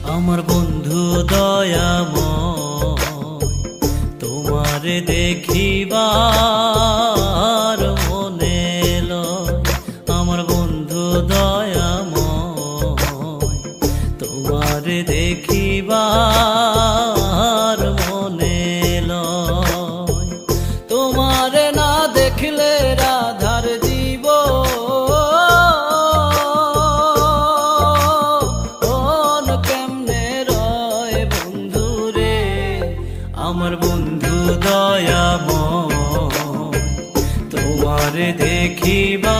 আমার বন্ধু দয়াময়, তোমারে দেখিবার মনে লয়। আমার বন্ধু দয়াময়, তোমারে দেখিবার মনে লয়। তোমারে না দেখলে রাধার জীব আমার বন্ধু দয়াময়, তোমারে দেখিবা